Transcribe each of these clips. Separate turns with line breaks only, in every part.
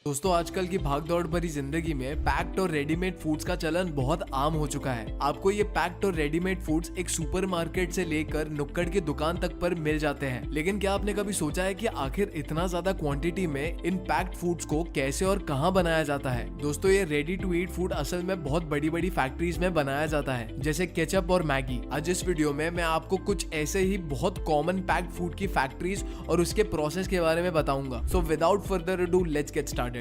दोस्तों आजकल की भागदौड़ भरी जिंदगी में पैक्ड और रेडीमेड फूड्स का चलन बहुत आम हो चुका है। आपको ये पैक्ड और रेडीमेड फूड्स एक सुपरमार्केट से लेकर नुक्कड़ की दुकान तक पर मिल जाते हैं, लेकिन क्या आपने कभी सोचा है कि आखिर इतना ज्यादा क्वांटिटी में इन पैक्ड फूड्स को कैसे और कहां बनाया जाता है? दोस्तों ये रेडी टू ईट फूड असल में बहुत बड़ी बड़ी फैक्ट्रीज में बनाया जाता है, जैसे केचप और मैगी। आज इस वीडियो में मैं आपको कुछ ऐसे ही बहुत कॉमन पैक्ड फूड की फैक्ट्रीज और उसके प्रोसेस के बारे में बताऊंगा। So without further ado let's get started.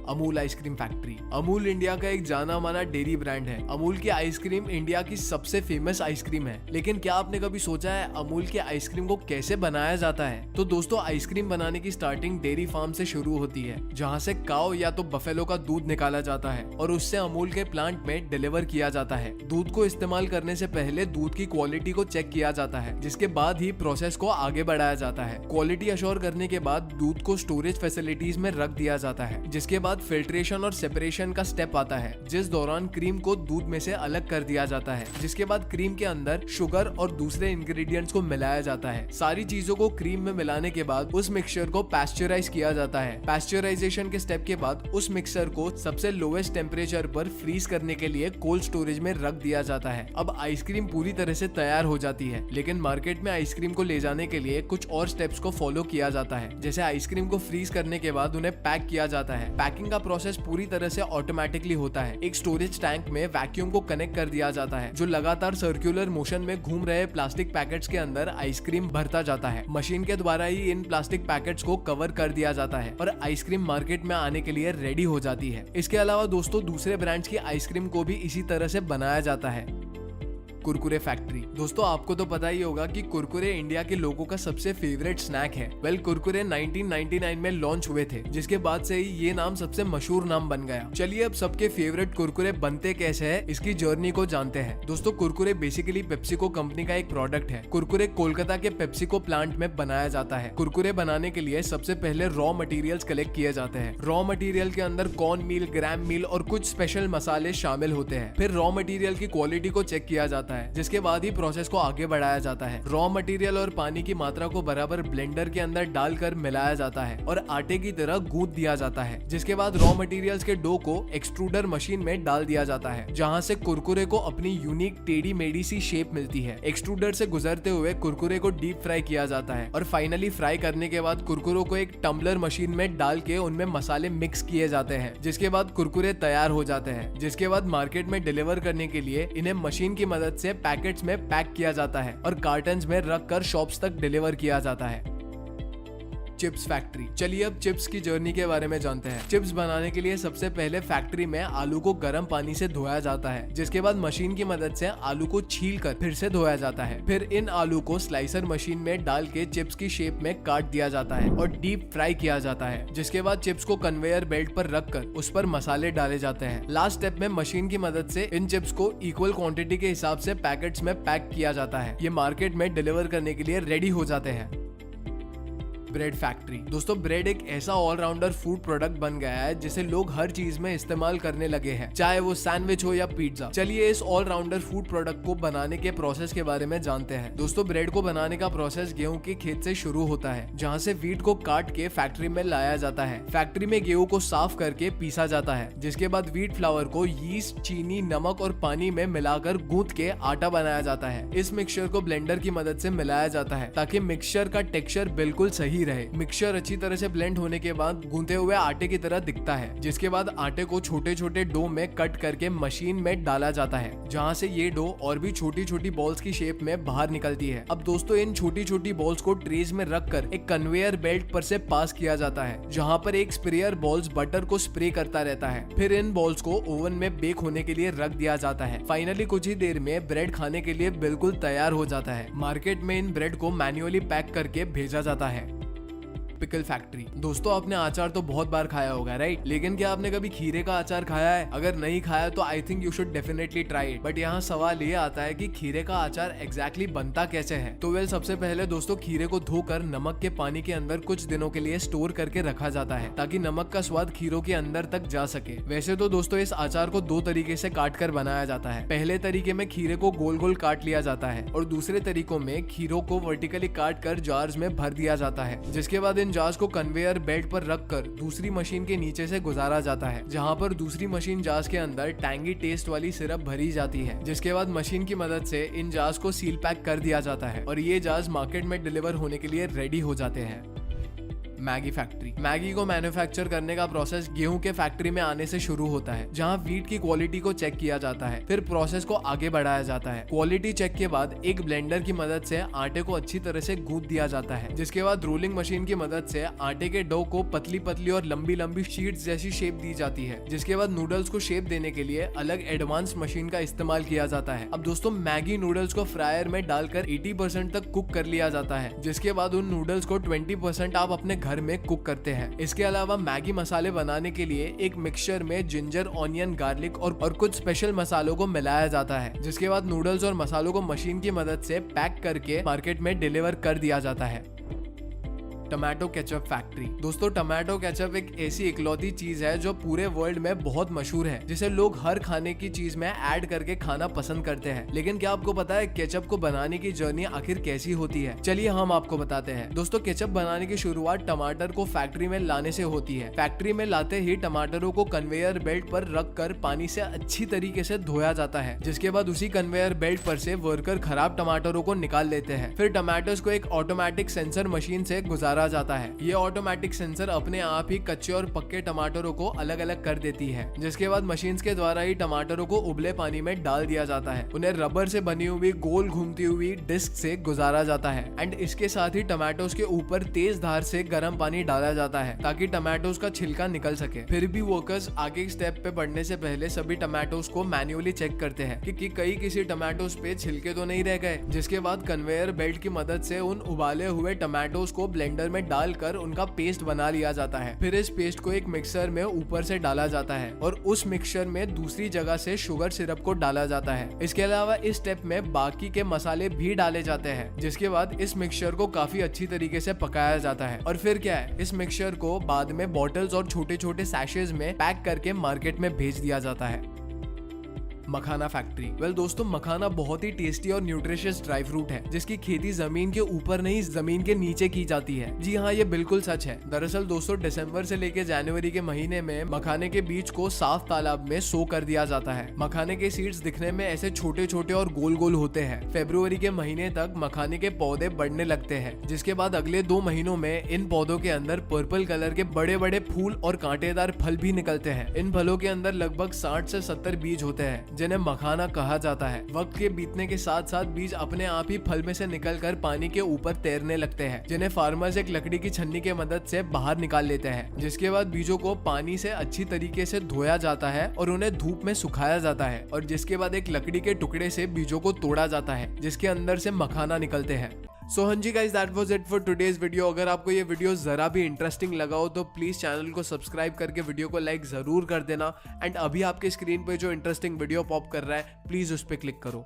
Amul ice cream factory. Amul India का एक जाना माना डेयरी ब्रांड है। अमूल की आइसक्रीम इंडिया की सबसे फेमस आइसक्रीम है, लेकिन क्या आपने कभी सोचा है अमूल के आइसक्रीम को कैसे बनाया जाता है? तो दोस्तों आइसक्रीम बनाने की स्टार्टिंग डेयरी फार्म से शुरू होती है, जहाँ से काऊ या तो बफेलो का दूध निकाला जाता है और उससे अमूल के प्लांट में डिलीवर किया जाता है। दूध को इस्तेमाल करने से पहले दूध की क्वालिटी को चेक किया जाता है, जिसके बाद ही प्रोसेस को आगे बढ़ाया जाता है। क्वालिटी अश्योर करने के बाद दूध को स्टोरेज फैसिलिटीज में रख दिया जाता है, जिसके बाद फिल्ट्रेशन और सेपरेशन का स्टेप आता है, जिस दौरान क्रीम को दूध में से अलग कर दिया जाता है, जिसके बाद क्रीम के अंदर शुगर और दूसरे इंग्रेडिएंट्स को मिलाया जाता है। सारी चीजों को क्रीम में मिलाने के बाद उस मिक्सचर को पैस्चराइज किया जाता है। पैस्चराइजेशन के स्टेप के बाद उस मिक्सचर को सबसे लोएस्ट टेम्परेचर पर फ्रीज करने के लिए कोल्ड स्टोरेज में रख दिया जाता है। अब आइसक्रीम पूरी तरह से तैयार हो जाती है, लेकिन मार्केट में आइसक्रीम को ले जाने के लिए कुछ और स्टेप्स को फॉलो किया जाता है, जैसे आइसक्रीम को फ्रीज करने के बाद उन्हें पैक किया जाता है। पैकिंग का प्रोसेस पूरी तरह से ऑटोमेटिकली होता है। एक स्टोरेज टैंक में वैक्यूम को कनेक्ट कर दिया जाता है, जो लगातार सर्कुलर मोशन में घूम रहे प्लास्टिक पैकेट्स के अंदर आइसक्रीम भरता जाता है। मशीन के द्वारा ही इन प्लास्टिक पैकेट्स को कवर कर दिया जाता है और आइसक्रीम मार्केट में आने के लिए रेडी हो जाती है। इसके अलावा दोस्तों दूसरे ब्रांड्स की आइसक्रीम को भी इसी तरह से बनाया जाता है। कुरकुरे फैक्ट्री। दोस्तों आपको तो पता ही होगा कि कुरकुरे इंडिया के लोगों का सबसे फेवरेट स्नैक है। कुरकुरे 1999 में लॉन्च हुए थे, जिसके बाद से ही ये नाम सबसे मशहूर नाम बन गया। चलिए अब सबके फेवरेट कुरकुरे बनते कैसे है, इसकी जर्नी को जानते हैं। दोस्तों कुरकुरे बेसिकली पेप्सिको कंपनी का एक प्रोडक्ट है। कुरकुरे कोलकाता के पेप्सिको प्लांट में बनाया जाता है। कुरकुरे बनाने के लिए सबसे पहले रॉ मटेरियल्स कलेक्ट किए जाते हैं। रॉ मटेरियल के अंदर कॉर्न मील, ग्राम मील और कुछ स्पेशल मसाले शामिल होते हैं। फिर रॉ मटेरियल की क्वालिटी को चेक किया जाता है, जिसके बाद ही प्रोसेस को आगे बढ़ाया जाता है। रॉ मटेरियल और पानी की मात्रा को बराबर ब्लेंडर के अंदर डालकर मिलाया जाता है और आटे की तरह गूंथ दिया जाता है, जिसके बाद रॉ मटेरियल्स के डो को एक्सट्रूडर मशीन में डाल दिया जाता है, जहां से कुरकुरे को अपनी यूनिक टेढ़ी मेढ़ी सी शेप मिलती है। एक्सट्रूडर से गुजरते हुए कुरकुरे को डीप फ्राई किया जाता है और फाइनली फ्राई करने के बाद कुरकुरों को एक टम्बलर मशीन में डाल के उनमें मसाले मिक्स किए जाते हैं, जिसके बाद कुरकुरे तैयार हो जाते हैं। जिसके बाद मार्केट में डिलीवर करने के लिए इन्हें मशीन की मदद से पैकेट्स में पैक किया जाता है और कार्टन्स में रखकर शॉप्स तक डिलीवर किया जाता है। Chips factory. चलिए अब चिप्स की जर्नी के बारे में जानते हैं। चिप्स बनाने के लिए सबसे पहले फैक्ट्री में आलू को गर्म पानी से धोया जाता है, जिसके बाद मशीन की मदद से आलू को छीलकर फिर से धोया जाता है। फिर इन आलू को स्लाइसर मशीन में डाल के चिप्स की शेप में काट दिया जाता है और डीप फ्राई किया जाता है, जिसके बाद चिप्स को कन्वेयर बेल्ट पर रखकर उस पर मसाले डाले जाते हैं। लास्ट स्टेप में मशीन की मदद से इन चिप्स को इक्वल क्वांटिटी के हिसाब से पैकेट्स में पैक किया जाता है। ये मार्केट में डिलीवर करने के लिए रेडी हो जाते हैं। Bread factory. दोस्तों ब्रेड एक ऐसा ऑलराउंडर फूड प्रोडक्ट बन गया है जिसे लोग हर चीज में इस्तेमाल करने लगे हैं, चाहे वो सैंडविच हो या पिज्जा। चलिए इस ऑलराउंडर फूड प्रोडक्ट को बनाने के प्रोसेस के बारे में जानते हैं। दोस्तों ब्रेड को बनाने का प्रोसेस गेहूं के खेत से शुरू होता है, जहां से व्हीट को काट के फैक्ट्री में लाया जाता है। फैक्ट्री में गेहूं को साफ करके पीसा जाता है, जिसके बाद व्हीट फ्लावर को यीस्ट, चीनी, नमक और पानी में मिलाकर गूंथ के आटा बनाया जाता है। इस मिक्सचर को ब्लेंडर की मदद से मिलाया जाता है ताकि मिक्सचर का टेक्सचर बिल्कुल सही रहे। मिक्सचर अच्छी तरह से ब्लेंड होने के बाद गूंथे हुए आटे की तरह दिखता है, जिसके बाद आटे को छोटे छोटे डो में कट करके मशीन में डाला जाता है, जहां से ये डो और भी छोटी छोटी बॉल्स की शेप में बाहर निकलती है। अब दोस्तों इन छोटी छोटी बॉल्स को ट्रेज में रखकर एक कन्वेयर बेल्ट पर से पास किया जाता है, जहां पर एक स्प्रेयर बॉल्स बटर को स्प्रे करता रहता है। फिर इन बॉल्स को ओवन में बेक होने के लिए रख दिया जाता है। फाइनली कुछ ही देर में ब्रेड खाने के लिए बिल्कुल तैयार हो जाता है। मार्केट में इन ब्रेड को मैन्युअली पैक करके भेजा जाता है। Pickle factory. दोस्तों आपने अचार तो बहुत बार खाया होगा, राइट? लेकिन क्या आपने कभी खीरे का अचार खाया है? अगर नहीं खाया तो I think you should definitely try it. But यहाँ सवाल ये आता है कि खीरे का अचार एग्जैक्टली बनता कैसे है? तो सबसे पहले दोस्तों खीरे को धोकर नमक के पानी के अंदर कुछ दिनों के लिए स्टोर करके रखा जाता है, ताकि नमक का स्वाद खीरों के अंदर तक जा सके। वैसे तो दोस्तों इस अचार को दो तरीके से काट कर बनाया जाता है। पहले तरीके में खीरे को गोल गोल काट लिया जाता है और दूसरे तरीकों में खीरों को वर्टिकली काट कर जार्स में भर दिया जाता है, जिसके बाद इन इन जार्स को कन्वेयर बेल्ट पर रखकर दूसरी मशीन के नीचे से गुजारा जाता है, जहां पर दूसरी मशीन जार्स के अंदर टैंगी टेस्ट वाली सिरप भरी जाती है, जिसके बाद मशीन की मदद से इन जार्स को सील पैक कर दिया जाता है और ये जार्स मार्केट में डिलीवर होने के लिए रेडी हो जाते हैं। Maggi factory. मैगी को मैन्युफैक्चर करने का प्रोसेस गेहूं के फैक्ट्री में आने से शुरू होता है, जहां व्हीट की क्वालिटी को चेक किया जाता है, फिर प्रोसेस को आगे बढ़ाया जाता है। क्वालिटी चेक के बाद एक ब्लेंडर की मदद से आटे को अच्छी तरह से गूंथ दिया जाता है, जिसके बाद रोलिंग मशीन की मदद से आटे के डो को पतली पतली और लंबी लंबी शीट्स जैसी शेप दी जाती है, जिसके बाद नूडल्स को शेप देने के लिए अलग एडवांस मशीन का इस्तेमाल किया जाता है। अब दोस्तों, मैगी नूडल्स को फ्रायर में डालकर 80% तक कुक कर लिया जाता है, जिसके बाद उन नूडल्स को 20% आप अपने घर में कुक करते हैं। इसके अलावा मैगी मसाले बनाने के लिए एक मिक्सचर में जिंजर, ऑनियन, गार्लिक और कुछ स्पेशल मसालों को मिलाया जाता है, जिसके बाद नूडल्स और मसालों को मशीन की मदद से पैक करके मार्केट में डिलीवर कर दिया जाता है। Tomato ketchup factory. दोस्तों, टमाटो केचप एक ऐसी इकलौती चीज है जो पूरे वर्ल्ड में बहुत मशहूर है, जिसे लोग हर खाने की चीज में ऐड करके खाना पसंद करते हैं। लेकिन क्या आपको पता है केचप को बनाने की जर्नी आखिर कैसी होती है? चलिए हम आपको बताते हैं। दोस्तों, केचप बनाने की शुरुआत टमाटर को फैक्ट्री में लाने से होती है। फैक्ट्री में लाते ही टमाटरों को कन्वेयर बेल्ट पर रख कर पानी से अच्छी तरीके से धोया जाता है, जिसके बाद उसी कन्वेयर बेल्ट पर से वर्कर खराब टमाटरों को निकाल लेते हैं। फिर टमाटोस को एक ऑटोमेटिक सेंसर मशीन से गुजारा जाता है। ये ऑटोमेटिक सेंसर अपने आप ही कच्चे और पक्के टमाटरों को अलग अलग कर देती है, जिसके बाद मशीन के द्वारा ही टमाटरों को उबले पानी में डाल दिया जाता है। उन्हें रबर से बनी हुई गोल घूमती हुई डिस्क से गुजारा जाता है एंड इसके साथ ही टमाटोस के ऊपर तेज धार से गर्म पानी डाला जाता है ताकि टमाटोस का छिलका निकल सके। फिर भी वर्कर्स आगे स्टेप पे बढ़ने से पहले सभी टमाटोस को मैन्युअली चेक करते हैं कि कहीं किसी टमाटोस पे छिलके तो नहीं रह गए, जिसके बाद कन्वेयर बेल्ट की मदद से उन उबाले हुए टमाटोस को ब्लेंडर में डालकर उनका पेस्ट बना लिया जाता है। फिर इस पेस्ट को एक मिक्सर में ऊपर से डाला जाता है और उस मिक्सचर में दूसरी जगह से शुगर सिरप को डाला जाता है। इसके अलावा इस स्टेप में बाकी के मसाले भी डाले जाते हैं, जिसके बाद इस मिक्सचर को काफी अच्छी तरीके से पकाया जाता है। और फिर क्या है, इस मिक्सचर को बाद में बॉटल्स और छोटे छोटे सैशेज में पैक करके मार्केट में भेज दिया जाता है। मखाना फैक्ट्री। वेल दोस्तों, मखाना बहुत ही टेस्टी और न्यूट्रिशियस ड्राई फ्रूट है, जिसकी खेती जमीन के ऊपर नहीं जमीन के नीचे की जाती है। जी हाँ, ये बिल्कुल सच है। दरअसल दोस्तों, दिसंबर से लेके जनवरी के महीने में मखाने के बीज को साफ तालाब में सो कर दिया जाता है। मखाने के सीड्स दिखने में ऐसे छोटे छोटे और गोल गोल होते हैं। फरवरी के महीने तक मखाने के पौधे बढ़ने लगते हैं, जिसके बाद अगले 2 महीनों में इन पौधों के अंदर पर्पल कलर के बड़े बड़े फूल और कांटेदार फल भी निकलते हैं। इन फलों के अंदर लगभग 60 से 70 बीज होते हैं, जिन्हें मखाना कहा जाता है। वक्त के बीतने के साथ साथ बीज अपने आप ही फल में से निकलकर पानी के ऊपर तैरने लगते हैं, जिन्हें फार्मर्स एक लकड़ी की छन्नी के मदद से बाहर निकाल लेते हैं। जिसके बाद बीजों को पानी से अच्छी तरीके से धोया जाता है और उन्हें धूप में सुखाया जाता है, और जिसके बाद एक लकड़ी के टुकड़े से बीजों को तोड़ा जाता है, जिसके अंदर से मखाना निकलते हैं। सो हाँ जी guys, that was it for today's video. अगर आपको ये वीडियो जरा भी इंटरेस्टिंग लगा हो तो प्लीज चैनल को सब्सक्राइब करके वीडियो को लाइक जरूर कर देना। एंड अभी आपके स्क्रीन पे जो इंटरेस्टिंग वीडियो पॉप कर रहा है, प्लीज उस पर क्लिक करो।